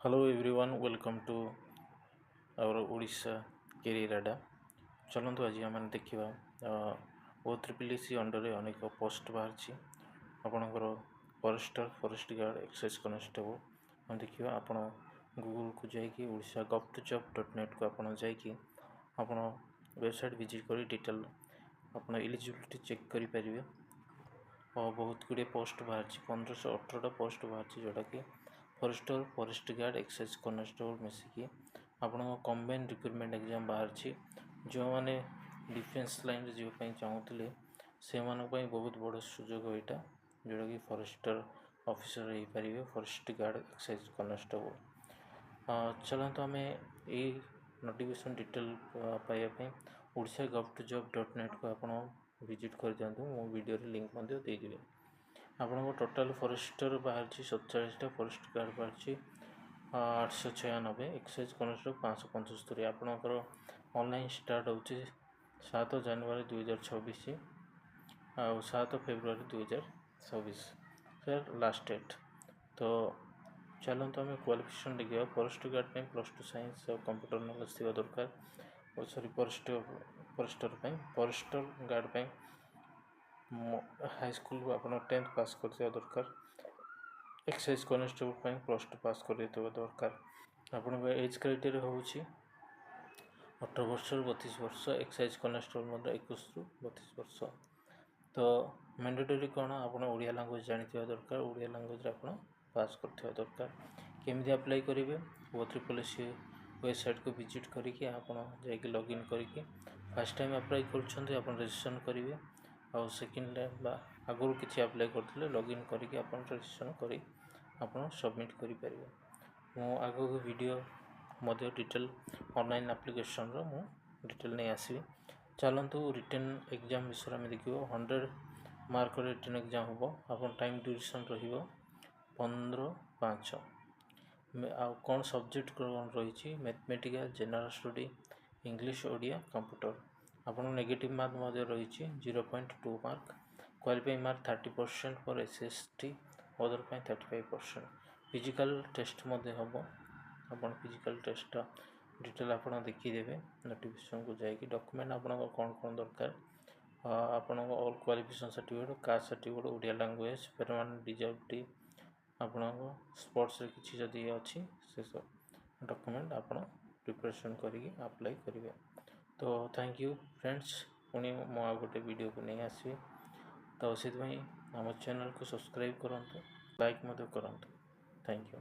Hello everyone, welcome to our Odisha career Adda. चलतु आज आम देखा OSSC अंडर अनेक पोस्ट बाहरी आपणकर फॉरेस्ट गार्ड एक्साइज कॉन्स्टेबल हम देखा आप गूगल को जाकि odisha.gov.net को आप जाकि आप वेबसाइट विजिट कर डिटेल आप एलिजिबिलिटी चेक करेंगे और बहुत गुड़े पोस्ट बाहरी 1518 पोस्ट बाहरी जोटा कि फॉरेस्ट गार्ड एक्साइज कॉन्स्टेबल मिसिकी आपण कंबाइन रिक्रुटमेंट एग्जाम बाहरी जो मैंने डिफेन्स लाइन रे जीवाई चाहूले से बहुत बड़ सुजोग यहाँ जोटा कि फॉरेस्टर ऑफिसर हो पारे फॉरेस्ट गार्ड एक्साइज कॉन्स्टेबल चलते आम ये नोटिफिकेशन डिटेल पाइबापी odisha.gov.net को आप विजिट कर दिखाँ मो वीडियो लिंक देदेवी आपन टोटाल फॉरेस्टर बाहर 47टा फॉरेस्ट गार्ड बाहर 896 एक्साइज कॉन्स्टेबल 575 आपणकर ऑनलाइन स्टार्ट होची 7 जनवरी 2026 आ 7 फेब्रुआरी 2026 सर लास्ट डेट तो चलते आम क्वालिफिकेशन देखा फॉरेस्ट गार्ड +2 साइंस और कंप्यूटर नॉलेज थी दरकार sorry forester guard high school आप 10th पास कर दरकार एक्साइज कॉन्स्टेबल +2 पास कर दरकार आपण एज क्राइटेरिया हूँ 18 वर्ष 32 वर्ष एक्साइज कॉन्स्टेबल 21 ରୁ 32 वर्ष तो मैंडेटरी कौन आप ओडिया लैंग्वेज जानी दरकार ओडिया लैंग्वेज आप पास कर दरकार केमी अप्लाई करेंगे OSSC वेबसाइट को विजिट करके आप लॉगिन करके फर्स्ट टाइम अप्लाई कर रजिस्ट्रेशन करेंगे और सेकेंड टाइम आगुरी किसी अप्लाई करते लॉगिन करके आप रजिस्ट्रेशन कर सबमिट करेंगे मो आग वीडियो मध्य डिटेल ऑनलाइन एप्लिकेशन रो मु डिटेल नहीं आसवी चलतु रिटन एग्जाम विषय में देखिए 100 मार्क रिटन एग्जाम हम आप टाइम ड्यूरेशन रही 15/5 कौन सब्जेक्ट कौन रही mathematical general study English Odia computer आपन नेगेटिव मार्क रही 0.2 mark qualifying mark 30% for SST other 35% physical test हम अपन फिजिकल टेस्ट डिटेल आप देखीदेवे नोटिफिकेशन को जाकि डॉक्यूमेंट आप कौन कौन दरकार आपण all qualification certificate caste certificate Odia language permanent disability आपण स्पोर्ट्स किसी जदि अच्छी से सब डॉक्यूमेंट आप प्रिपरेशन करके अप्लाई करेंगे तो थैंक यू फ्रेंड्स पुणी मो गोटे वीडियो को नहीं आसवी तो से आम चैनल को सब्सक्राइब करूँ लाइक करूँ थैंक यू।